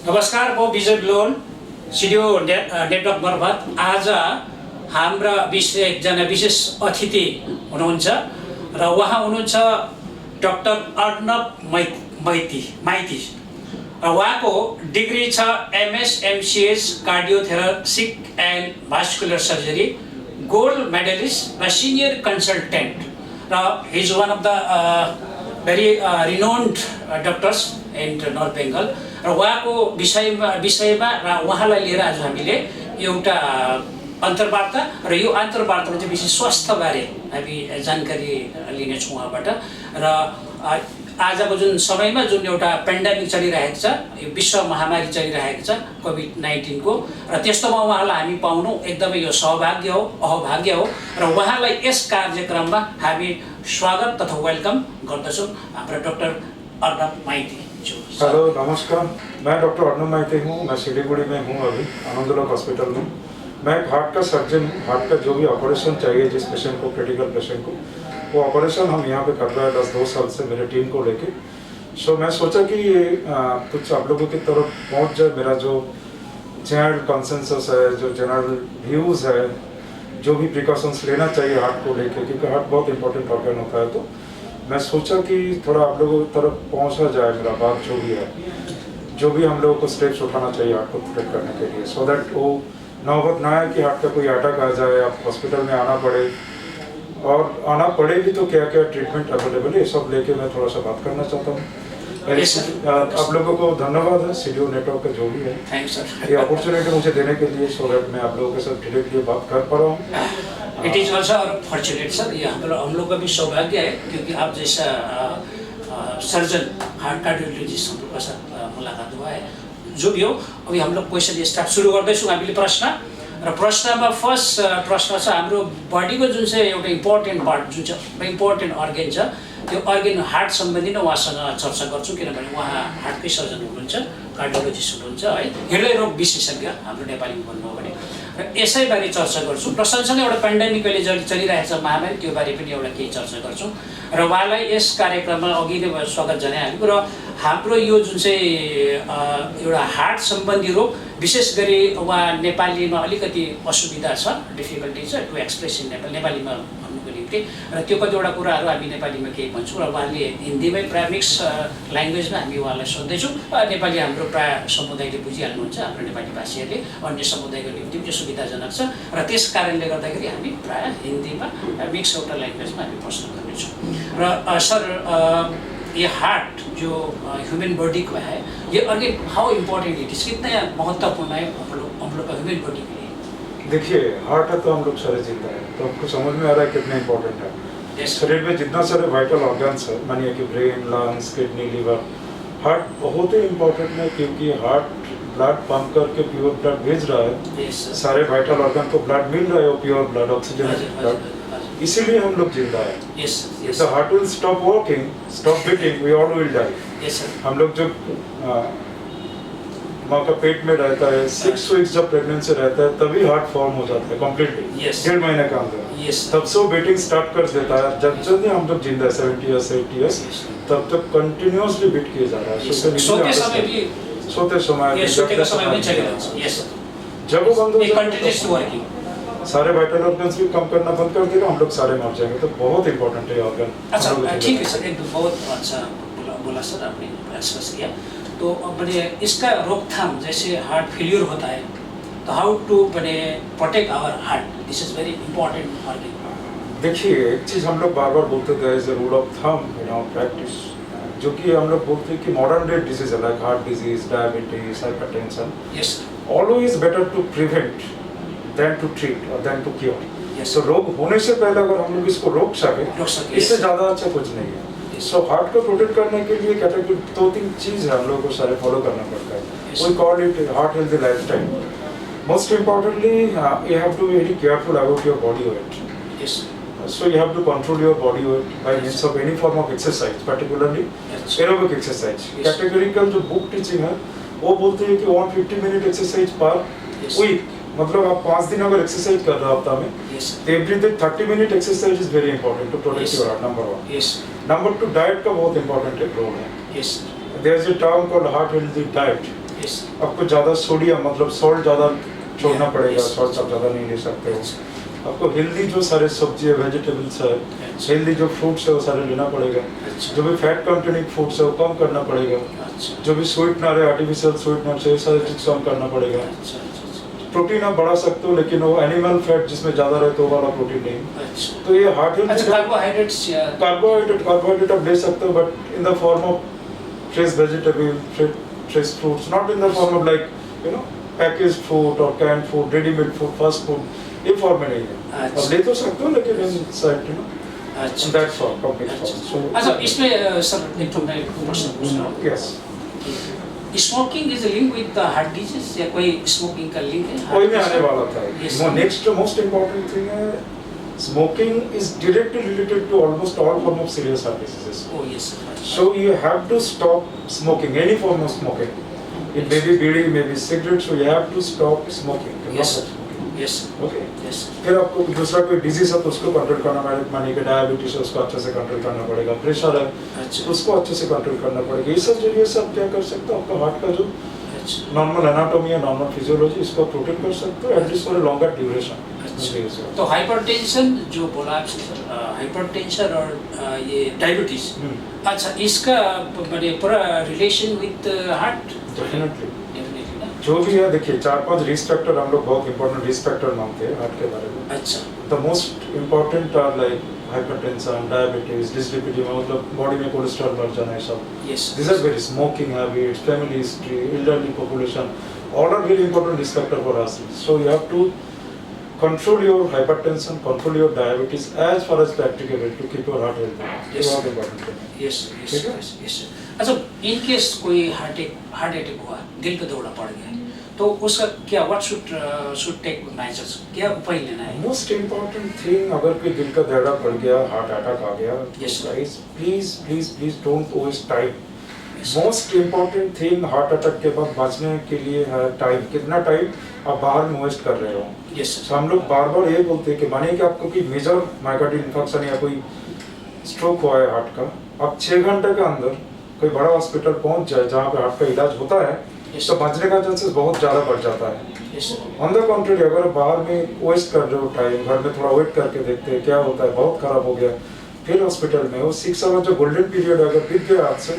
नमस्कार, म विजय loan सिडिओ network मार्फत आज हाम्रा एकजना विशेष अतिथि हुनुहुन्छ र उहाँ हुनुहुन्छ डाक्टर अर्णव माइती र उहाँको डिग्री छ MS MCh cardiothoracic and vascular surgery, gold medalist र सिनियर कन्सल्टेन्ट र his one of the very renowned doctors in north Bengal र उहाँको विषयमा र उहाँलाई लिएर आज हामीले एउटा अन्तर्वार्ता र यो अन्तर्वार्तामा चाहिँ विशेष स्वास्थ्यबारे हामी जानकारी लिनेछौँ उहाँबाट। र आजको जुन समयमा जुन एउटा पेन्डेमिक चलिरहेको छ, यो विश्व महामारी चलिरहेको छ कोभिड-19 को, र त्यस्तोमा उहाँलाई हामी पाउनु एकदमै यो सौभाग्य हो, अहोभाग्य हो र उहाँलाई यस कार्यक्रममा हामी स्वागत तथा वेलकम गर्दछौँ। हाम्रो डाक्टर अर्णव माइती। हेलो, नमस्कार। मैं डॉक्टर अर्णव माइती हूँ। मैं सिलीगुड़ी में हूँ अभी आनंदलोक हॉस्पिटल में। मैं हार्ट का सर्जन हूँ। हार्ट का जो भी ऑपरेशन चाहिए जिस पेशेंट को, क्रिटिकल पेशेंट को, वो ऑपरेशन हम यहाँ पे कर रहे हैं 10-2 साल से मेरे टीम को लेके। सो मैं सोचा कि ये कुछ आप लोगों की तरफ पहुँच जाए। मेरा जो जनरल कंसेंसस है, जो जनरल व्यूज़ है, जो भी प्रिकॉशंस लेना चाहिए हार्ट को लेके, क्योंकि हार्ट बहुत इंपॉर्टेंट ऑर्गन होता है, तो मैं सोचा कि थोड़ा आप लोगों की तरफ पहुँचा जाए मेरा बात जो भी है, जो भी हम लोगों को स्टेप्स उठाना चाहिए हार्ट को प्रोटेक्ट करने के लिए, सो दैट वो नौबत ना आए कि हार्ट का कोई अटैक आ जाए, आप हॉस्पिटल में आना पड़े, और आना पड़े भी तो क्या क्या ट्रीटमेंट अवेलेबल है, ये सब लेके मैं थोड़ा सा बात करना चाहता हूँ। आप लोगों को धन्यवाद है सिडिओ नेटवर्क का जो भी है, थैंक्स सर, ये अपॉर्चुनिटी मुझे देने के लिए, सो दैट मैं आप लोगों के साथ डायरेक्टली बात कर पा रहा हूँ। It is also fortunate sir, ये हम लोग का भी सौभाग्य है क्योंकि आप जैसा सर्जन, हार्ट कार्डियोलॉजिस्ट हम लोग का साथ मुलाकात हुआ है। जो भी हो, अभी हम लोग क्वेसन स्टार्ट सुरु गर्दैछौँ हामीले प्रश्न। र प्रश्नमा फर्स्ट प्रश्न छ, हाम्रो बडीको जुन चाहिँ एउटा इम्पोर्टेन्ट पार्ट, जुन चाहिँ इम्पोर्टेन्ट अर्गन छ, त्यो अर्गन हार्ट सम्बन्धी नै उहाँसँग चर्चा गर्छौँ, किनभने उहाँ हार्टकै सर्जन हुनुहुन्छ, कार्डियोलोजिस्ट हुनुहुन्छ है, हृदय रोग विशेषज्ञ हाम्रो नेपालीमा भन्नु हो भने। र यसैबारे चर्चा गर्छौँ र सँगसँगै एउटा पेन्डेमिक अहिले चलिरहेको छ महामारी, त्यो बारे पनि एउटा केही चर्चा गर्छौँ र उहाँलाई यस कार्यक्रममा अघि नै स्वागत जनाइहालेको। र हाम्रो यो जुन चाहिँ एउटा हार्ट सम्बन्धी रोग, विशेष गरी उहाँ नेपालीमा अलिकति असुविधा छ, डिफिकल्टी छ टु एक्सप्रेस इन नेपालीमा भन्नुको निम्ति, र त्यो कतिवटा कुराहरू हामी नेपालीमा केही भन्छौँ र उहाँले हिन्दीमै प्रायः मिक्स ल्याङ्ग्वेजमा हामी उहाँलाई सोध्दैछौँ। नेपाली हाम्रो प्रायः समुदायले बुझिहाल्नुहुन्छ, हाम्रो नेपाली भाषीहरूले, अन्य समुदायको निम्ति पनि सुविधाजनक छ, र त्यस कारणले गर्दाखेरि हामी प्रायः हिन्दीमा मिक्स एउटा ल्याङ्ग्वेजमा हामी प्रश्न गर्नेछौँ। र सर, ये हार्ट जो ह्यूमन बॉडी का है, ये organ how important it is, कितना महत्वपूर्ण है हम लोग का ह्यूमन बॉडी के लिए? देखिए, हार्ट है तो हम लोग सारे जिंदा है, तो आपको समझ में आ रहा है कितना इम्पोर्टेंट है। शरीर में जितना सारे वाइटल ऑर्गन्स है, मानिए कि brain, lungs, kidney, liver, heart बहुत ही इम्पोर्टेंट है, क्योंकि हार्ट ब्लड पंप करके प्योर ब्लड भेज रहा है। सारे वाइटल ऑर्गन को ब्लड मिल रहा है, प्योर ब्लड, ऑक्सीजन ब्लड, इसीलिए हम लोग जिंदा है। If the heart will stop working, stop beating, we all will die। हम लोग जो माँ का पेट में रहता है, 6 वीक्स जब प्रेगनेंसी रहता है, तभी हार्ट फॉर्म हो जाता है कम्प्लीटली, 1.5 महीने का अंदर, तब से वो बीटिंग स्टार्ट कर देता है। जब जल्दी हम लोग जिंदा है 70 इयर्स 80 इयर्स, तब तक कंटिन्यूसली बीट किया जा रहा है। सोते समय भी, सोते समय जब वो बंद हो जाए, सारे वाइटल ऑर्गन्स भी कम करना बंद कर देगा, हम लोग सारे मर जाएंगे। तो बहुत इंपॉर्टेंट है ऑर्गन। अच्छा, ठीक है सर, एकदम बहुत अच्छा बोला सर, आपने एक्सप्रेस किया। तो बने इसका रोकथाम, जैसे हार्ट फेलियर होता है, तो हाउ टू बने protect our heart, this is very important organ. देखिए, एक चीज़ हम लोग बार बार बोलते थे as a rule of thumb in our practice, जो कि हम लोग बोलते हैं कि modern day disease like heart disease, diabetes, hypertension, always better to prevent then to treat और देन टू क्योर। तो रोग होने से पहले अगर हम लोग इसको रोक सके, इससे ज़्यादा अच्छा कुछ नहीं है। सो हार्ट को प्रोटेक्ट करने के लिए कैटेगरी 2-3 चीज़ है हम लोग को सारे फॉलो करना पड़ता है। We call it heart healthy lifestyle. Most importantly, you have to be very careful about your body weight. So you have to control your body weight by means of any form of exercise, particularly aerobic exercise। Categorical जो book teaching है, वो बोलते हैं कि 150 minute exercise पर week, मतलब आप 5 दिन अगर एक्सरसाइज कर रहे हो हफ्ता में, तो every day 30 minute exercise is very important to protect your heart, number 1। Number 2, diet का बहुत इंपॉर्टेंट रोल है। There is a term called heart healthy diet. Yes आपको ज़्यादा सोडियम मतलब सॉल्ट ज़्यादा छोड़ना पड़ेगा, yes. सॉल्ट आप ज़्यादा नहीं ले सकते हो। आपको हेल्दी जो सारे सब्जी है, वेजिटेबल्स है, हेल्दी जो फ्रूट्स है वो सारे लेना पड़ेगा। अच्छा जो भी फैट कंटेनिंग फूड्स है वो कम करना पड़ेगा। अच्छा जो भी स्वीटनर है, आर्टिफिशियल स्वीटनर है, ये सारी चीज़ कम करना पड़ेगा। अच्छा अच्छा प्रोटीन आप बढ़ा सकते हो, लेकिन वो एनिमल फैट जिसमें ज़्यादा रहे तो वो वाला प्रोटीन नहीं। अच्छा तो ये हार्ट अच्छा हेल्थ कार्बोहाइड्रेट्स या कार्बोहाइड्रेट आप ले सकते हो, but in the form of fresh vegetable, fresh fruits, not in the form of like package food और can food, readymade food, fast food, ये फॉर्म में नहीं है। अच्छा। आप ले तो सकते हो, लेकिन इन साइड अच्छा दैट फॉर्म कंप्लीट फॉर्म। अच्छा इसमें सर एक तो मैं प्रश्न पूछ रहा हूँ, yes, smoking is link with the heart disease या कोई स्मोकिंग का लिंक है? कोई में आने वाला था। Yes. Next most important thing है, smoking is directly related to almost all form of serious heart diseases. Oh yes sir. So you have to stop smoking, any form of smoking. It may be bidi, may be cigarette, so you have to stop smoking. You Yes, not sir. smoking. Yes sir. Okay. Yes sir. फिर आपको दूसरा कोई disease है तो उसको control करना पड़ेगा, मानिए कि डायबिटीज है उसको अच्छे से कंट्रोल करना पड़ेगा, प्रेशर है अच्छा तो उसको अच्छे से कंट्रोल करना पड़ेगा। ये सब जरिए से आप क्या कर सकते हो, आपका हार्ट का जो अच्छा नॉर्मल एनाटॉमी है, नॉर्मल फिजियोलॉजी, इसको प्रोटेक्ट कर सकते हो एटलीस्ट फॉर लॉन्गर ड्यूरेशन। अच्छा तो हाइपरटेंशन जो बोला आपसे सर, हाइपरटेंशन और ये डायबिटीज, अच्छा इसका मैंने पूरा relation with heart? Definitely definitely ना। जो भी है, देखिए 4-5 रिस्क फैक्टर हम लोग बहुत इंपॉर्टेंट रिस्क फैक्टर मानते हैं हार्ट के बारे में। अच्छा the most important are like hypertension, diabetes, dyslipidemia मतलब बॉडी में कोलेस्ट्रॉल बढ़ जाना, ये सब yes these are very smoking habits, family history, elderly population, all are very important risk factor for us. So you have to control your hypertension, control your diabetes as far as practicable to keep your heart healthy. Yes. बहुत important है। Yes yes ठीक है? Yes yes sir. अच्छा in case कोई heart attack हुआ, दिल का दौरा पड़ गया, तो उसका क्या व्हाट शुड टेक मेजर्स, क्या उपाय लेना है? मोस्ट इम्पोर्टेंट थिंग, अगर कोई दिल का दौरा पड़ गया, हार्ट अटैक आ गया, Yes, sir. Guys please please please don't waste time. Yes, sir. Most important thing heart attack के बाद बचने के लिए है टाइम। कितना टाइम आप बाहर में वेस्ट कर रहे हो। यस तो सर। हम लोग बार बार ये बोलते हैं कि मानिए कि आपको कोई मेजर माइकार्डियल इन्फेक्शन या कोई स्ट्रोक हुआ है हार्ट का, आप 6 घंटे के अंदर कोई बड़ा हॉस्पिटल पहुंच जाए जहाँ पे हार्ट का इलाज होता है, Yes, तो sir. बचने का चांसेस बहुत ज़्यादा बढ़ जाता है। Yes sir. On the contrary, अगर बाहर में वेस्ट कर रहे हो टाइम, घर में थोड़ा वेट करके देखते हैं क्या होता है, बहुत खराब हो गया, फिर हॉस्पिटल में वो 6 आवर जो गोल्डन पीरियड है अगर बीत गया हाथ से,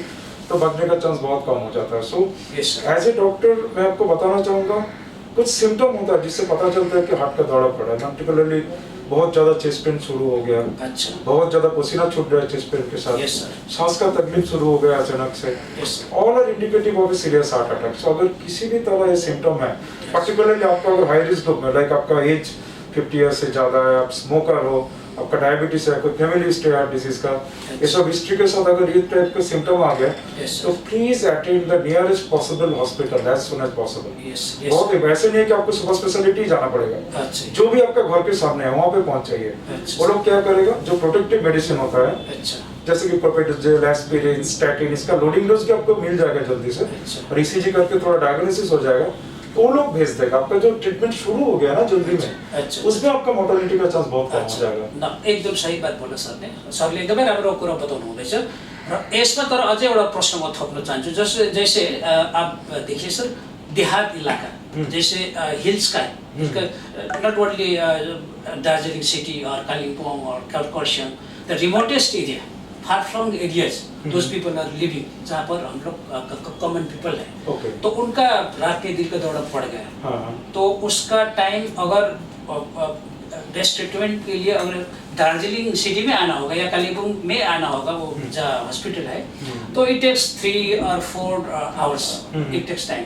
तो बचने का चांस बहुत कम हो जाता है। So yes sir. As a doctor मैं आपको बताना चाहूँगा, कुछ सिम्टम होता है जिससे पता चलता है कि हार्ट का दौरा पड़ा है। पर्टिकुलरली बहुत ज़्यादा चेस्ट पेन शुरू हो गया, अच्छा बहुत ज़्यादा पसीना छूट रहा है चेस्ट पेन के साथ, यस सर। सांस का तकलीफ शुरू हो गया अचानक से, yes sir. All are indicative of a serious heart attack. So अगर किसी भी तरह ये सिम्टम है, पर्टिकुलरली आपका अगर हाई रिस्क ग्रुप में, लाइक आपका एज 50 ईयर से ज़्यादा है, आप स्मोकर हो, आपका डायबिटीज है, कोई फैमिली हिस्ट्री हार्ट डिजीज का, ये सब हिस्ट्री के साथ अगर ये टाइप का सिम्टम आ गया, यस तो sir. Please attend the nearest possible hospital as soon as possible. Yes बहुत यस। ही वैसे नहीं है कि आपको सुपर स्पेशलिटी जाना पड़ेगा, अच्छा जो भी आपका घर के सामने है वहाँ पे पहुँच जाइए। अच्छा। वो लोग क्या करेगा, जो प्रोटेक्टिव मेडिसिन होता है अच्छा जैसे कि प्रोपेटोजेल, एस्पिरिन, स्टैटिन, इसका लोडिंग डोज के आपको मिल जाएगा जल्दी से, अच्छा। और ईसीजी करके थोड़ा डायग्नोसिस हो जाएगा, तो वो लोग भेज देगा। आपका जो ट्रीटमेंट शुरू हो गया ना जल्दी में, अच्छा। उसमें आपका मोर्टालिटी का चांस बहुत कम हो अच्छा जाएगा। न एकदम सही बात बोला सरले, सरले एकदमै राम्रो कुरा बताउनु हुँदैछ। र यसमा तर अझै एउटा प्रश्न म थप्न चाहन्छु, जैसे जैसे आप देखिए सर, देहात इलाका जैसे हिल्स का नॉट ओनली दार्जिलिङ सिटी और कालिम्पोङ और Kurseong, the remotest area, far from areas, those people are living, जहाँ पर हम लोग कॉमन पीपल है, ओके, तो उनका रात के दिल का दौरा पड़ गया, हाँ तो उसका टाइम अगर बेस्ट ट्रीटमेंट के लिए अगर दार्जिलिंग सिटी में आना होगा या कालिम्पोङ में आना होगा, वो जहाँ हॉस्पिटल है, तो it takes 3 or 4 hours, it takes time,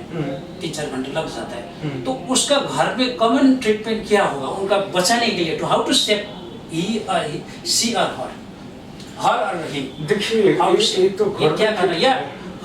3-4 घंटे लग जाता है। तो उसका घर में कॉमन ट्रीटमेंट क्या होगा उनका बचाने के लिए, टू हाउ टू सेव ही सी और हर और हिम, देखिए हाउ ये तो घर क्या करना, में या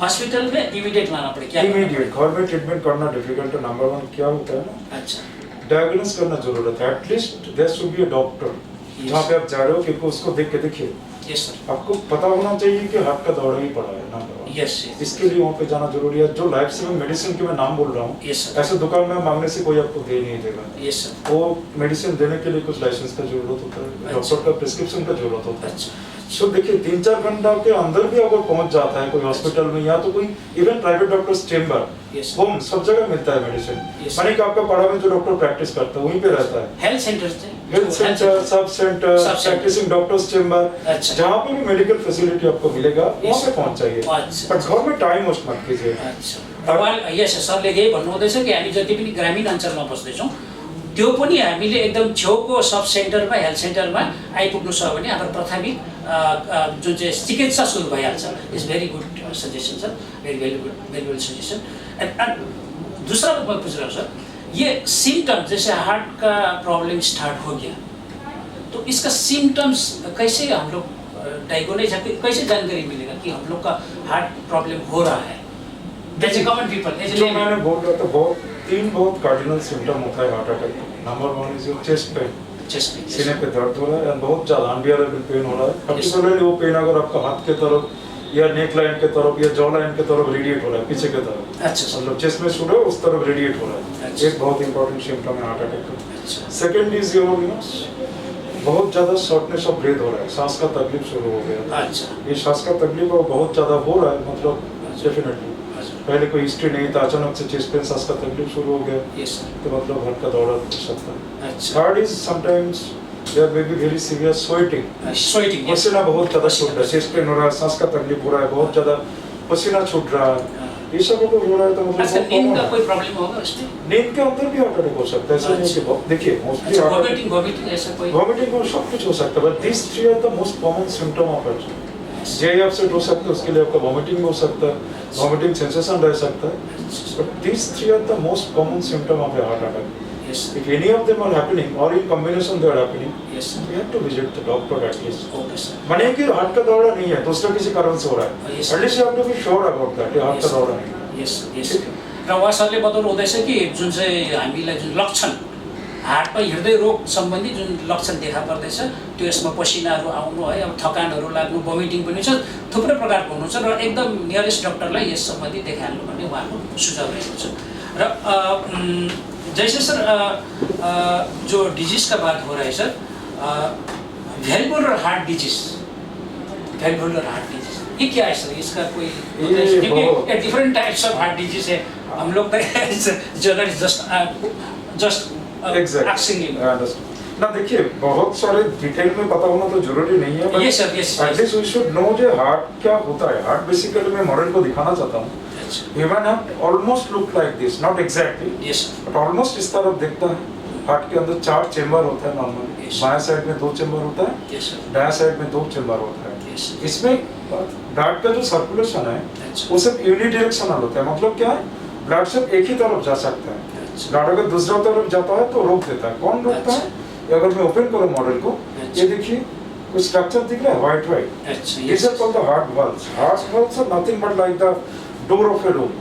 हॉस्पिटल में इमीडिएट लाना पड़े, क्या करना इमीडिएट घर में ट्रीटमेंट करना डिफिकल्ट है। नंबर 1 क्या होता है ना, पड़े? अच्छा डायग्नोस करना जरूरत है। At least there should be a doctor जहाँ पे आप जा रहे हो कि उसको देख के देखिए, यस सर। आपको पता होना चाहिए कि हार्ट का दौरा ही पड़ा है, नंबर 1। यस इसके लिए वहाँ पे जाना जरूरी है। जो लाइफ सेविंग मेडिसिन की मैं नाम बोल रहा हूँ, यस सर, ऐसे दुकान में मांगने से कोई आपको दे नहीं देगा। यस सर, वो मेडिसिन देने के लिए कुछ लाइसेंस का जरूरत होता है, डॉक्टर का प्रिस्क्रिप्शन का जरूरत होता है। अच्छा तो देखिए 3-4 घंटा के अंदर भी अगर पहुंच जाता है कोई हॉस्पिटल में या तो कोई even private doctors chamber, yes home, सब जगह मिलता है मेडिसिन। Yes. माने कि आपका पाड़ा में जो डॉक्टर प्रैक्टिस करता है वहीं पे रहता है। हेल्थ सेंटर से health centre, sub centre, sub centre. Practising doctors chamber, अच्छा। जहाँ पे भी मेडिकल फैसिलिटी आपको मिलेगा वहाँ पे पहुंच जाइए। अच्छा। बट घर में टाइम वेस्ट मत कीजिए। अच्छा उहाँले यस सरले यही भन्नुहुँदैछ कि हामी जति पनि ग्रामीण अञ्चलमा बस्दैछौँ त्यो पनि हामीले एकदम छेउको सब सेन्टरमा हेल्थ सेन्टरमा आइपुग्नु छ भने हाम्रो प्राथमिक जुन चाहिँ चिकित्सा सुरु भइहाल्छ। Is very good suggestion sir, very good suggestion. And दूसरा मैं पूछ रहा हूँ सर, ये सिम्टम जैसे हार्ट का प्रॉब्लम स्टार्ट हो गया तो इसका सिम्टम्स कैसे हम लोग डायग्नोज कैसे जानकारी मिलेगा कि हम लोग का हार्ट प्रॉब्लम हो रहा है? एज ए कॉमन पीपल, जो मैंने बोल रहा था, बहुत 3 बहुत कार्डिनल सिम्टम होता है हार्ट अटैक का। Number 1 is your chest pain, chest में सीने पे दर्द हो रहा है, बहुत ज्यादा अनबियरेबल पेन हो रहा है। पर्टिकुलरली वो पेन अगर आपका हाथ के तरफ या नेक लाइन के तरफ या जॉ लाइन के तरफ रेडिएट हो रहा है, पीछे के तरफ, अच्छा मतलब चेस्ट में शुरू है उस तरफ रेडिएट हो रहा है, अच्छा। एक बहुत इंपॉर्टेंट सिम्टम है हार्ट अटैक का। अच्छा सेकेंड इज योर बहुत ज्यादा शॉर्टनेस ऑफ ब्रेथ हो रहा है, सांस का तकलीफ शुरू हो गया। अच्छा ये सांस का तकलीफ बहुत ज्यादा हो रहा है, मतलब डेफिनेटली पहले कोई हिस्ट्री नहीं था, अचानक से चेस्ट पेन, सांस का तकलीफ शुरू हो गया यस सर तो मतलब हार्ट का दौरा हो सकता है। अच्छा third is sometimes there may be very severe sweating, sweating पसीना बहुत ज्यादा छूट रहा है, चेस्ट पेन हो रहा है, सांस का तकलीफ हो रहा है, बहुत ज्यादा पसीना छूट रहा है, ये सब अगर हो रहा है तो मतलब अच्छा बहुत नींद common का है। कोई प्रॉब्लम होगा उसमें? नींद के अंदर भी हार्ट अटैक हो सकता है, ऐसा नहीं कि देखिए मोस्टली अच्छा वॉमिटिंग ऐसा कोई? वॉमिटिंग और सब कुछ हो सकता है, but this 3 are the most common symptom of heart. जे अपसेट हो सकता है, उसके लिए आपका वॉमिटिंग हो सकता है, वॉमिटिंग सेंसेशन रह सकता है, but this 3 are the most common symptom of a heart attack. Yes If any of them are happening or in combination they are happening, yes sir we have to visit the doctor at least. Okay sir माने कि heart का दौरा नहीं है, दूसरा किसी कारण से हो रहा है, Yes. at least you have to be sure about that, heart का दौरा नहीं है। यस यस र उहाँ सरले बताउनु हुँदैछ कि जुन चाहिँ हामीलाई जुन लक्षण हार्टमा हृदय रोग सम्बन्धी जुन लक्षण देखा पर्दैछ त्यो यसमा पसिनाहरू आउनु है, अब थकानहरू लाग्नु, भोमिटिङ पनि छ, थुप्रै प्रकारको हुनुहुन्छ र एकदम नियरेस्ट डक्टरलाई यस सम्बन्धी देखाइहाल्नु भन्ने उहाँको सुझाव रहेको छ। र जैसे सर जो डिजीज का बात हो रहा है sir, ventricular heart disease, ventricular heart disease ये क्या है सर? इसका कोई क्योंकि different types of heart disease है, हम लोग जस्ट ना देखिए बहुत सारे डिटेल में पता होना तो जरूरी नहीं है, Yes, sir, yes, at least we should know जो हार्ट क्या होता है। हार्ट बेसिकली मैं मॉडल को दिखाना चाहता हूँ। Human heart almost look like this, not exactly yes but almost इस तरफ दिखता है। हार्ट के अंदर 4 चेंबर होता है नॉर्मली, Yes. बाएं साइड में 2 चेंबर होता है, यस सर दाएं साइड में 2 चेंबर होता है। यस इसमें ब्लड का जो सर्कुलेशन है वो सिर्फ यूनिडायरेक्शनल होता है, मतलब क्या है, ब्लड सिर्फ एक ही तरफ जा सकता है। ब्लड अगर दूसरा तरफ जाता है तो रोक देता है। कौन रोकता है? अगर मैं ओपन करूं मॉडल को, ये देखिए कुछ स्ट्रक्चर दिख रहा है व्हाइट व्हाइट, अच्छा this are called the heart valves. Heart valves are nothing but like the door of a room.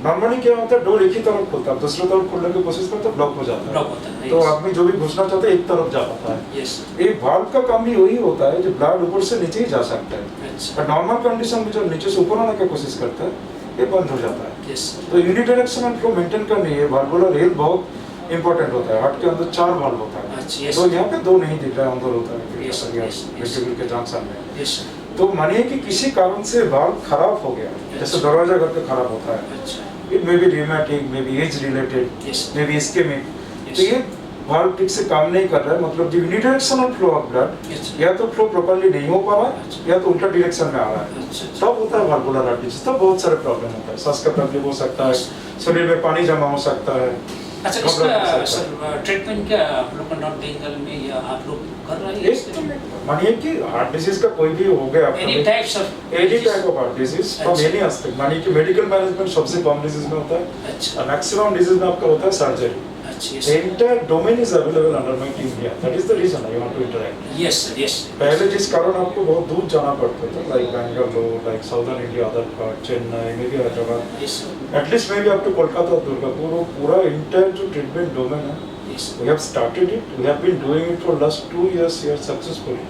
Normally क्या होता है, डोर एक ही तरफ खुलता है, दूसरी तरफ खोलने की कोशिश करते ब्लॉक हो जाता ब्लॉक होता है, है, तो yes. आदमी जो भी घुसना चाहता है एक तरफ जा पाता है। यस एक वाल्व का काम भी वही होता है, जो ब्लड ऊपर से नीचे ही जा सकता है, अच्छा पर नॉर्मल कंडीशन में जब नीचे से ऊपर आने की कोशिश करता है ये बंद हो जाता है। यस तो यूनिडायरेक्शनल फ्लो मेंटेन करनी है, वाल्वुलर हेल्थ बहुत इंपॉर्टेंट होता है। हार्ट के अंदर 4 वाल्व होता है, अच्छा यस तो यहाँ पे 2 नहीं दिख रहा है, अंदर होता है Yes, yes, yes. वेस्टिब्यूल के जंक्शन में। यस तो मानिए कि किसी कारण से वाल्व खराब हो गया, जैसे दरवाजा घर पे खराब होता है, अच्छा it may be rheumatic, may be age related, yes may be ischaemic, Yes. तो ये वाल्व ठीक से काम नहीं कर रहा है, मतलब जो unidirectional flow of blood Yes. या तो फ्लो प्रॉपर्ली नहीं हो पा रहा है अच्छा। या तो उल्टा डायरेक्शन में आ रहा है, अच्छा तब होता है वाल्वुलर हार्ट डिजीज। तब बहुत सारे प्रॉब्लम होता है, सांस का तकलीफ हो सकता है, शरीर में पानी जमा हो सकता है। अच्छा इसका सर ट्रीटमेंट क्या आप लोग नॉर्थ बंगाल में या आप लोग कर रहे हैं? मानिए कि हार्ट डिजीज का कोई भी हो गया, any types of any type of heart disease from अच्छा। एनी एस्पेक्ट, मानिए कि मेडिकल मैनेजमेंट सबसे कम डिजीज में होता है, अच्छा मैक्सिमम डिजीज में आपका होता है सर्जरी। अच्छा The entire domain is available under my team here. That is the reason I want to interact. Yes sir yes पहले जिस कारण आपको बहुत दूर जाना पड़ता था, like Bangalore, like Southern India, other part, Chennai, maybe Hyderabad, yes sir at least maybe up to Kolkata, Durgapur, वो पूरा entire जो treatment domain है, yes we have started it. We have been doing it for last 2 years here successfully.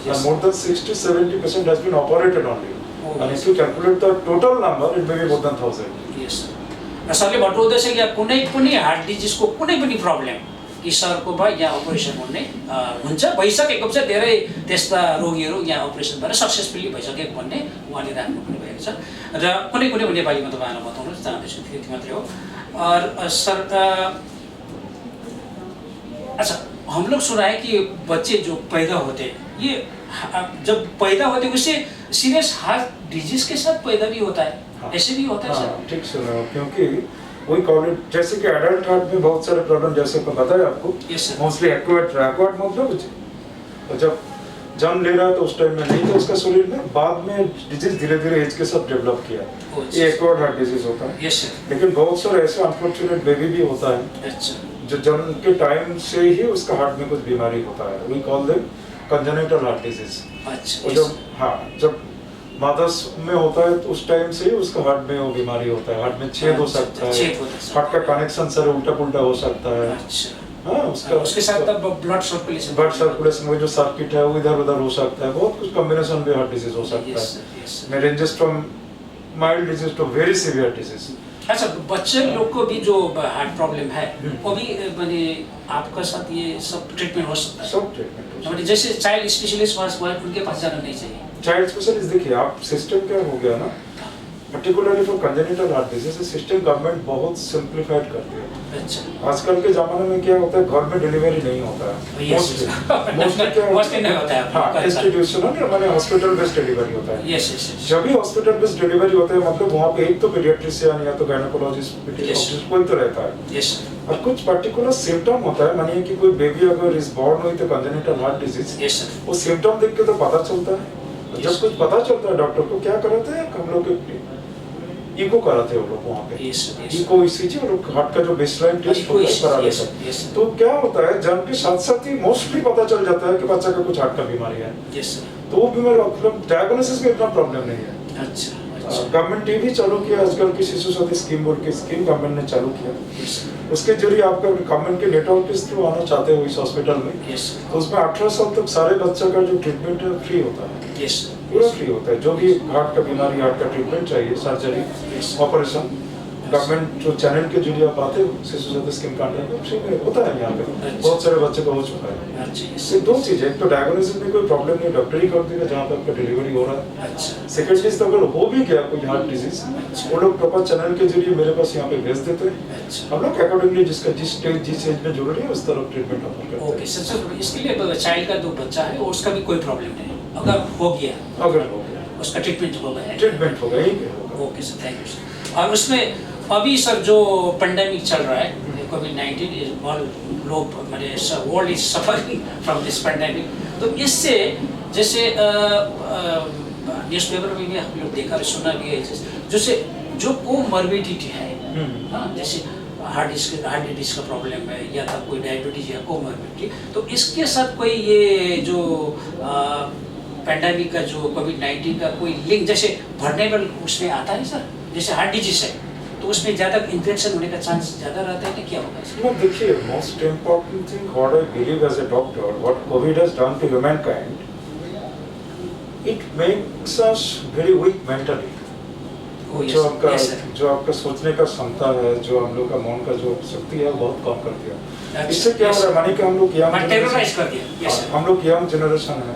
And more than 60-70% has been operated only. And if you calculate the total number, it may be more than 1,000. Yes sir र सरले भन्नुहुँदैछ कि कुनै पनि heart डिजिजको कुनै पनि problem कि सरको भयो यहाँ अपरेसन हुने हुन्छ भइसकेको छ धेरै त्यस्ता रोगीहरू यहाँ अपरेसन भएर सक्सेसफुली भइसकेको भन्ने उहाँले राख्नु पनि भएको छ र कुनै कुनै नेपालीमा तपाईँहरूलाई बताउन चाहन्छु त्यति मात्रै हो और सर अच्छा हम लोग सुना है कि बच्चे जो पैदा होते हैं ये जब पैदा होते हैं उससे सीरियस हार्ट डिजीज के साथ पैदा भी होता है हाँ, ऐसे भी होता है सर ठीक सुना क्योंकि वही कॉलेज जैसे कि एडल्ट हार्ट में बहुत सारे प्रॉब्लम जैसे बताया आपको यस सर मोस्टली एक्वायर्ड मतलब और जब जन्म ले रहा है तो उस टाइम में नहीं था उसका शरीर में बाद में डिजीज धीरे धीरे एज के साथ डेवलप किया ये एक्वायर्ड हार्ट डिजीज होता है यस सर लेकिन बहुत सारे ऐसे अनफॉर्चुनेट बेबी भी होता है अच्छा जो जन्म के टाइम से ही उसका हार्ट में कुछ बीमारी होता है we call them congenital heart disease अच्छा और जब हाँ जब मदर्स में होता है तो उस टाइम से ही उसका हार्ट में वो बीमारी होता है हार्ट में छेद हो सकता है हार्ट का कनेक्शन सर उल्टा पुल्टा हो सकता है अच्छा हाँ उसके साथ तब ब्लड सर्कुलेशन वो जो सर्किट है वो इधर उधर हो सकता है बहुत कुछ कॉम्बिनेशन में हार्ट डिजीज हो सकता है में ranges from mild disease to very severe disease अच्छा बच्चे लोग को भी जो हार्ट प्रॉब्लम है वो भी मैंने आपका साथ ये सब ट्रीटमेंट हो सकता है सब ट्रीटमेंट जैसे चाइल्ड स्पेशलिस्ट उनके पास जाना नहीं चाहिए चाइल्ड स्पेशलिस्ट देखिए आप सिस्टम क्या हो गया ना particularly for congenital heart disease system government बहुत सिंप्लीफाइड कर दिया अच्छा आजकल के जमाने में क्या होता है घर में डिलीवरी नहीं होता है मोस्टली क्या होता है हाँ इंस्टीट्यूशनल या माने हॉस्पिटल बेस्ड डिलीवरी होता है यस जब भी हॉस्पिटल बेस्ड डिलीवरी होता है मतलब वहाँ पे एक तो पीडियाट्रिशियन या तो गायनेकोलॉजिस्ट पीडियाट्रिशियन कोई तो रहता है यस और कुछ पर्टिकुलर सिम्टम होता है मानिए कि कोई बेबी अगर इज बॉर्न हुई तो congenital heart disease yes sir वो सिम्टम देख के तो पता चलता है जब कुछ पता चलता है डॉक्टर को क्या कराते हैं हम लोग इको कराते हैं वो लोग वहाँ पे इको ईसीजी और हार्ट का जो बेसलाइन टेस्ट होता है करा लेते हैं तो क्या होता है जन्म के साथ साथ ही मोस्टली पता चल जाता है कि बच्चा का कुछ हार्ट का बीमारी है तो वो बीमारी मतलब डायग्नोसिस में इतना प्रॉब्लम नहीं है अच्छा गवर्नमेंट ने भी चालू किया आजकल की शिशु साथी स्कीम बोल के स्कीम गवर्नमेंट ने चालू किया उसके जरिए आपका गवर्नमेंट के नेटवर्क के थ्रू आना चाहते हो इस हॉस्पिटल में तो उसमें 18 साल तक सारे बच्चा का जो ट्रीटमेंट है फ्री होता है पूरा फ्री होता है जो भी हार्ट का बीमारी हार्ट का ट्रीटमेंट चाहिए सर्जरी ऑपरेशन गवर्नमेंट जो चैनल के जरिए आप आते हो शिशु साथी स्कीम का फ्री में होता है यहाँ पे बहुत सारे बच्चे का हो चुका है ये दो चीज़ एक तो डायग्नोसिस में कोई प्रॉब्लम नहीं डॉक्टर ही कर देगा जहाँ पे आपका डिलीवरी हो रहा है सेकेंड चीज तो अगर हो भी गया कोई हार्ट डिजीज वो लोग प्रॉपर चैनल के जरिए मेरे पास यहाँ पे भेज देते हैं हम लोग अकॉर्डिंगली जिसका जिस स्टेज जिस एज में जरूरी है उस तरफ ट्रीटमेंट ऑफर करते हैं ओके सर इसके लिए चाइल्ड का जो बच्चा है उसका भी कोई प्रॉब्लम नहीं अगर हो गया उसका ट्रीटमेंट होगा okay sir thank you sir और उसमें अभी सर जो पेंडेमिक चल रहा है कोविड-19 world is suffering from this pandemic तो इससे जैसे न्यूज़पेपर में भी हम लोग देखा सुना भी है जैसे जो कोमॉर्बिडिटी है जैसे हार्ट डिजीज का प्रॉब्लम है या था कोई डायबिटीज या कोमॉर्बिडिटी तो इसके साथ कोई ये जो पेंडेमिक का जो कोविड-19 का कोई लिंक जैसे वर्नेबल उसमें आता है सर जैसे हार्ट डिजीज है तो उसमें ज़्यादा इन्फेक्शन होने का चांस ज़्यादा रहता है कि क्या होगा इसमें देखिए most important thing what I believe as a doctor what COVID has done to humankind it makes us very weak mentally जो आपका सोचने का क्षमता है जो हम लोग का मन का जो शक्ति है वो बहुत कम कर दिया इससे क्या हो रहा है मानी कि हम लोग यंग जनरेशन है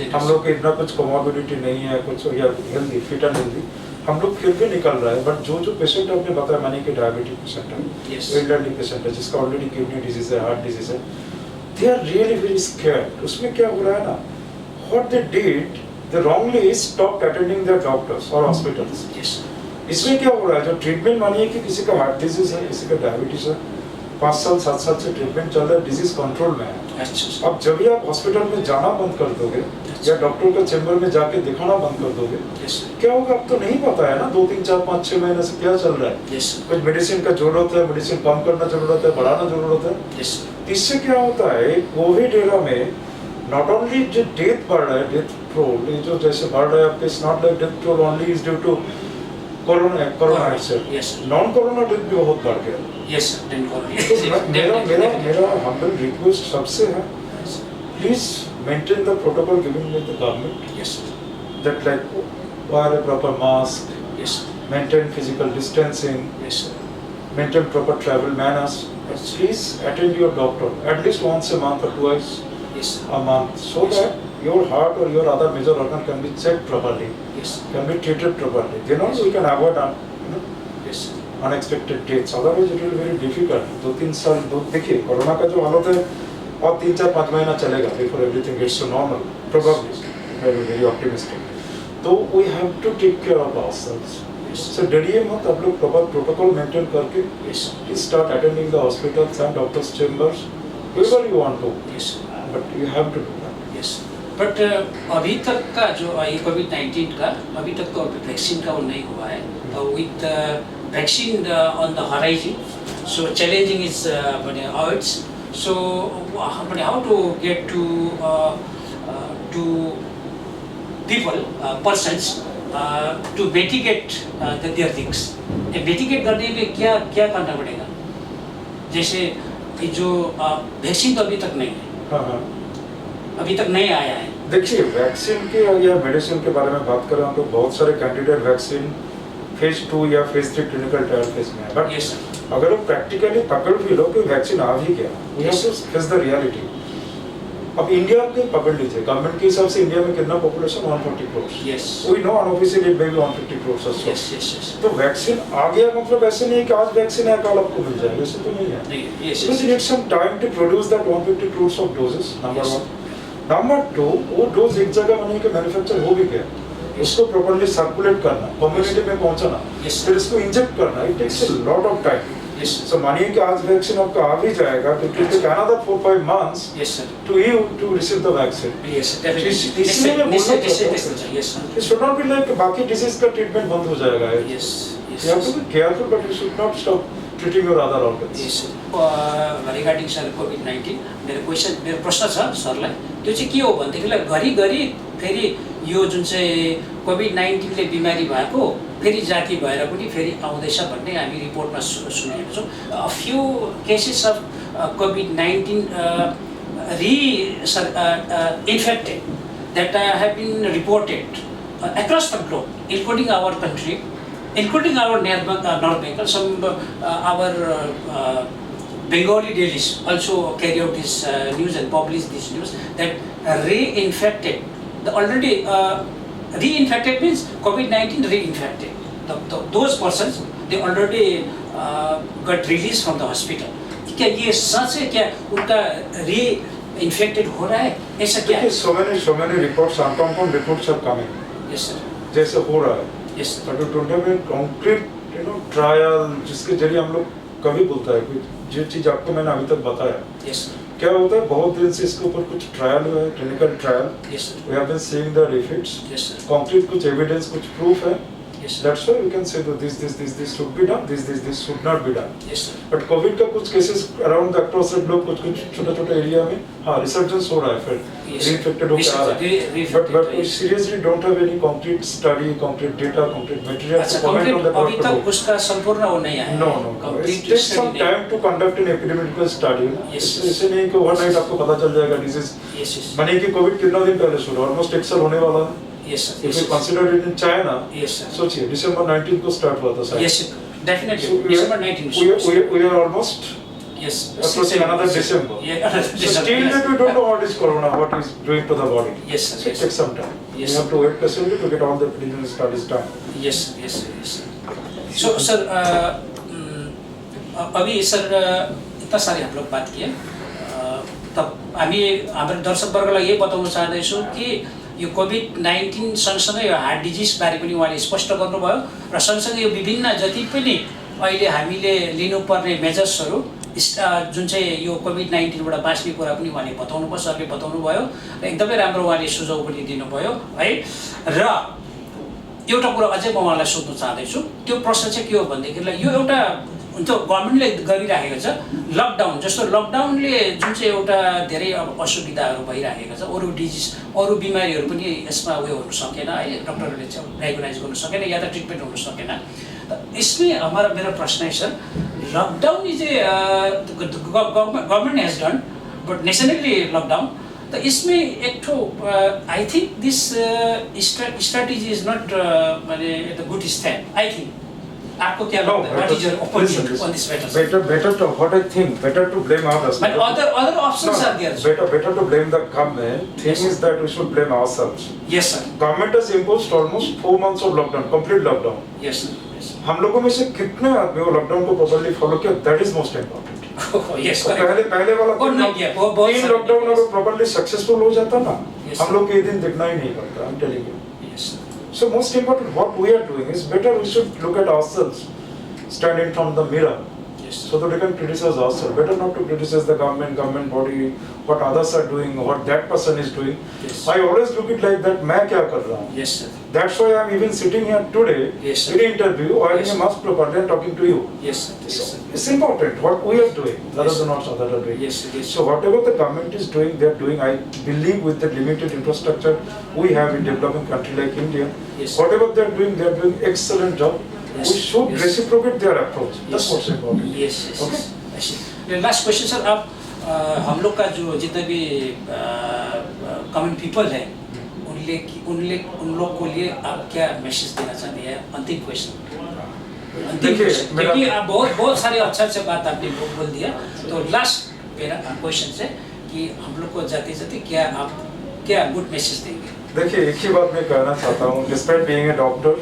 हम लोग इतना कुछ कोमॉर्बिडिटी नहीं है कुछ या हेल्दी फिट एंड हेल्दी हम लोग फिर भी निकल रहा है बट जो पेशेंट आपने बताया मानी कि डायबिटिक पेशेंट है एल्डरली पेशेंट है जिसका ऑलरेडी किडनी डिजीज है हार्ट डिजीज है they are really very scared उसमें क्या हो रहा है ना what they did they wrongly stopped attending their doctors और हॉस्पिटल्स इसमें क्या हो रहा है जो ट्रीटमेंट मानिए कि किसी का हार्ट डिजीज है किसी का डायबिटीज है 5 साल 7 साल से ट्रीटमेंट चल रहा है डिजीज कंट्रोल में है अब जब भी आप हॉस्पिटल में जाना बंद कर दोगे या डॉक्टर का चैम्बर में जाके दिखाना बंद कर दोगे क्या होगा अब तो नहीं पता है ना 2 3 4 5 6 महीने से क्या चल रहा है कुछ मेडिसिन का जरूरत है मेडिसिन कम करना जरूरत है बढ़ाना जरूरत है इससे क्या होता है कोविड एरा में नॉट ओनली जो डेथ बढ़ रहा है डेथ टोल जो जैसे बढ़ रहा है आपके it's not like death toll only is due to corona non corona death भी बहुत बढ़ गया मेरा हम्बल रिक्वेस्ट सबसे है please maintain the protocol given by the government that like wear a proper mask, Yes. maintain physical distancing, Yes, sir. maintain proper travel manners. Yes. Please attend your doctor at least once a month or twice Yes, sir. a month so Yes. that your heart or your other major organ can be checked properly, Yes. can be treated properly. Then only we can avoid Yes. unexpected deaths. Otherwise it will be very difficult. 2-3 साल देखिए corona का जो हालत है और 3-4-5 महीना चलेगा before everything gets to normal. Probably, very optimistic. तो we have to take care of ourselves. Yes. So डरिए मत, आप लोग proper protocol maintain करके Yes. please start attending the hospitals and doctors' chambers wherever you want to. Yes. But you have to do that. Yes. But अभी तक का जो ये कोविड-19 का अभी तक तो वैक्सीन का वो नहीं हुआ है. With vaccine on the horizon, so challenging is odds. So how to get to people, persons to mitigate their things. Mitigate करने में क्या क्या करना पड़ेगा? जैसे ये जो वैक्सीन तो अभी तक नहीं है. हाँ हाँ. अभी तक नहीं आया है. देखिए वैक्सीन के या मेडिसिन के बारे में बात करें तो बहुत सारे कैंडिडेट वैक्सीन फेज 2 या फेज 3 क्लिनिकल ट्रायल फेज में है. But Yes, sir. अगर आप प्रैक्टिकली पकड़ भी लो कि वैक्सीन आ भी गया, we have to face the reality. अब इंडिया के पकड़ लीजिए, गवर्नमेंट के हिसाब से इंडिया में कितना population 140 crore. Yes. We know unofficially it may be 150 crore or so. Yes, yes, yes. तो वैक्सीन आ गया मतलब ऐसे नहीं कि आज वैक्सीन है कल आपको मिल जाएगा, ऐसे तो नहीं है. नहीं, yes, Because yes. you need some time to produce that 150 crores of doses, number Yes. one. Number two, वो डोज एक जगह बने के मैन्युफैक्चर हो भी गया, उसको प्रॉपर्ली सर्कुलेट करना, कम्युनिटी में पहुंचाना, Yes. फिर इसको इंजेक्ट करना, it takes a lot of time. Yes. So मानिए कि आज वैक्सीन आपका आ भी जाएगा तो it will take another 4-5 months Yes, sir. to you to receive the vaccine. Yes, definitely. इसलिए मैं बोलना चाहता हूँ, Yes, sir. it should not be like बाकी डिजीज का ट्रीटमेंट बंद हो जाएगा. Yes, yes. You have to be careful, but you should not stop treating your other organs. Yes, regarding sir COVID-19 मेरो प्रश्न छ सरलाई. त्यो चाहिँ के हो भनेदेखिलाई घरिघरि फेरि यो जुन चाहिँ कोभिड-19 ले बिमारी भएको फेरि जाति भएर पनि फेरि आउँदैछ भन्ने हामी रिपोर्टमा सुनेको छौँ. A few cases of COVID-19 infected that have been reported across the globe, including our country, including our North Bengal. Some our Bengali dailies also carry out this news and publish this news that reinfected. The already reinfected means COVID-19 reinfected. Those persons, they already got released from the hospital. क्या ये सच है? क्या उनका reinfected हो रहा है? ऐसा क्या है? So many reports, unconfirmed reports are coming. Yes, sir. जैसे हो रहा है. Yes, sir. But we don't have a concrete, trial जिसके जरिए हम लोग कभी बोलता है कि जो चीज आपको मैंने अभी तक बताया. Yes, sir. क्या होता है बहुत दिन से इसके ऊपर कुछ ट्रायल हुआ है, clinical trial. Yes, sir. We have been seeing the effects. Yes, sir. Concrete कुछ evidence, कुछ proof है. Yes, sir. That's why we can say that this should be done, this should not be done. Yes, sir. But COVID का कुछ cases around the across the globe कुछ छोटे area में हाँ resurgence हो रहा है फिर Yes. reinfected होकर आ रहा है. But we seriously don't have any concrete study, concrete data, concrete material अच्छा, to comment on that अभी तक particular. उसका संपूर्ण वो नहीं आया. No. It Complete takes study some नहीं. time to conduct an epidemiological study. Yes. ऐसे नहीं कि overnight आपको पता चल जाएगा disease. Yes, yes. मानिए कि COVID कितना दिन पहले शुरू, almost एक साल होने वाला है. Yes, sir. If Yes, we sir. consider it in China, Yes, sir. सोचिए December 19 को start हुआ था शायद. Yes, sir. Definitely. So December 19. we are almost Yes. approaching another December. Yeah, another So December. still Yes. that we don't know what is corona, what is doing to the body. Yes, sir. So it Yes, takes sir. some time. Yes. We have to wait patiently to get all the preliminary studies done. Yes, sir. Yes, sir. Yes, sir. So, sir, अभी sir इतना सारे हम लोग बात किए. तब हामी हाम्रो दर्शकवर्गलाई यही बताउन चाहदैछु कि यो कोभिड-19 सँगसँगै यो हार्ट डिजिज बारे पनि उहाँले स्पष्ट गर्नुभयो र सँगसँगै यो विभिन्न जति पनि अहिले हामीले लिनुपर्ने मेजर्सहरू जुन चाहिँ यो कोभिड-19 बाट बाँच्ने कुरा पनि उहाँले बताउनुभयो, सरले बताउनुभयो र एकदमै राम्रो उहाँले सुझाव पनि दिनुभयो है. र एउटा कुरा अझै म उहाँलाई सोध्न चाहदैछु. त्यो प्रश्न चाहिँ के हो भनेदेखिलाई यो एउटा त्यो गभर्नमेन्टले गरिराखेको छ लकडाउन. जस्तो लकडाउनले जुन चाहिँ एउटा धेरै अब असुविधाहरू भइराखेको छ, अरू डिजिज अरू बिमारीहरू पनि यसमा उयो हुन सकेन है, डक्टरहरूले चाहिँ डायग्नोज गर्न सकेन या त ट्रिटमेन्ट हुन सकेन. इसमें हमारा मेरा प्रश्न है sir, lockdown is government has done but nationally lockdown तो इसमें एक ठो I think this strategy is not माने the good stand I think आपको क्या लगता है? What is your opinion on this matter? Better to what I think. Better to blame others. But other options are there. Better to blame the government. Thing Yes, is that we should blame ourselves. Yes sir. Government has imposed almost 4 months of lockdown, complete lockdown. Yes sir. Yes. हम लोगों में से कितने आदमी वो lockdown को properly follow किया? That is most important. Yes तो correct. पहले वाला और नहीं किया, बहुत तीन सारे लॉकडाउन अगर प्रॉपर्ली सक्सेसफुल हो जाता ना, Yes, हम लोग के ये दिन दिखना ही नहीं पड़ता. I'm telling you. Yes sir. So most important, what we are doing is better. We should look at ourselves, stand in front of the mirror, Yes sir. so that we can criticize ourselves. Better not to criticize the government body, what others are doing, what that person is doing. Yes. I always look it like that. मैं क्या कर रहा हूँ? Yes sir. That's why I'm even sitting here today Yes, sir. in an interview, wearing Yes, a mask properly and talking to you. Yes sir. Yes So sir. it's important what we are doing, rather Yes. than what others are doing. Yes, yes. So whatever the government is doing, they are doing. I believe with the limited infrastructure we have in developing country like India, Yes. whatever they are doing excellent job. Yes. We should Yes. reciprocate their approach. That's Yes. what's important. Yes, yes, Okay. yes. I see. Last question sir, आप हम लोग का जो जितने भी common people है उन लोग को लिए आप क्या मैसेज देना चाहते हैं? अंतिम क्वेश्चन, अंतिम क्वेश्चन, क्योंकि आप बहुत सारे अच्छे बात आपने बोल दिया, तो लास्ट मेरा क्वेश्चन है कि हम लोग को जाते जाते क्या गुड मैसेज देंगे? देखिए, एक ही बात मैं कहना चाहता हूँ, डिस्पाइट बीइंग ए डॉक्टर,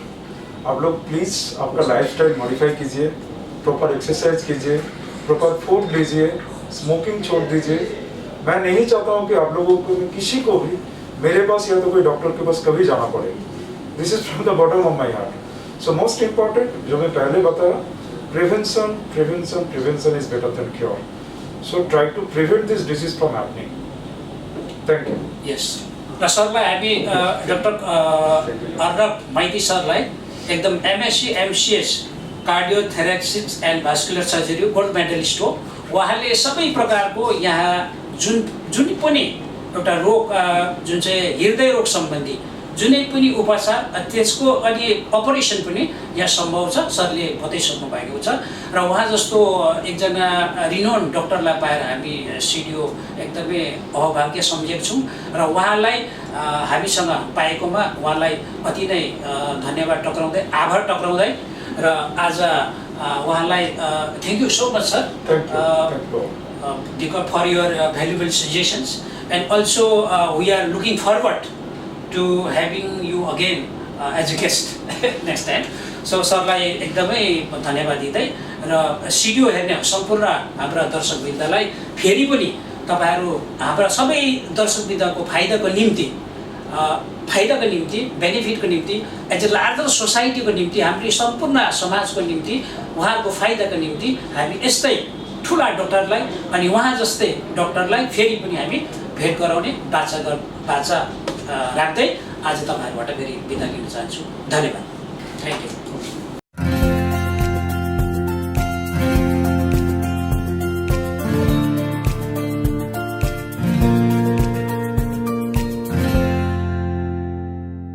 आप लोग प्लीज़ आपका लाइफस्टाइल मॉडिफाई कीजिए, प्रॉपर एक्सरसाइज कीजिए, प्रॉपर फूड लीजिए, स्मोकिंग छोड़ दीजिए. मैं नहीं चाहता हूँ कि आप लोगों को, किसी को भी मेरे पास या तो कोई डॉक्टर के पास कभी जाना पड़े. This is from the bottom of my heart. So most important जो मैं पहले बताया, prevention prevention prevention is better than cure. So try to prevent this disease from happening. Thank you. Yes, र सरलाई हामी डाक्टर अर्नब माइती सरलाई एकदम MSc MCS cardiothoracic and vascular surgery gold medalist हो. उहाँले सबै प्रकारको यहाँ जुन पनि एउटा रोग जुन चाहिँ हृदय रोग सम्बन्धी जुनै पनि उपचार त्यसको अनि अपरेसन पनि यहाँ सम्भव छ, सरले बताइसक्नु भएको छ. र उहाँ जस्तो एकजना रिनोन डक्टरलाई पाएर हामी सिडिओ एकदमै अभाग्य सम्झेको छौँ र उहाँलाई हामीसँग पाएकोमा उहाँलाई अति नै धन्यवाद टक्राउँदै, आभार टक्राउँदै र आज उहाँलाई thank you so much sir for your valuable suggestions, and also we are looking forward to having you again as a guest next time. So सरलाई एकदमै धन्यवाद दिँदै र सिडिओ हेर्ने सम्पूर्ण हाम्रा दर्शकवृन्दलाई फेरि पनि तपाईहरू हाम्रा सबै दर्शकवृन्दको फाइदाको निम्ति बेनिफिटको निम्ति एज ए लार्जर सोसाइटीको निम्ति हाम्रो सम्पूर्ण समाजको निम्ति उहाँहरूको फाइदाको निम्ति हामी यस्तै ठुला डक्टरलाई अनि उहाँ जस्तै डक्टरलाई फेरि पनि हामी भेट गराउने बाचा राख्दै आज तपाईहरुबाट फेरि बिदा लिन चाहन्छु. धन्यवाद. Thank you.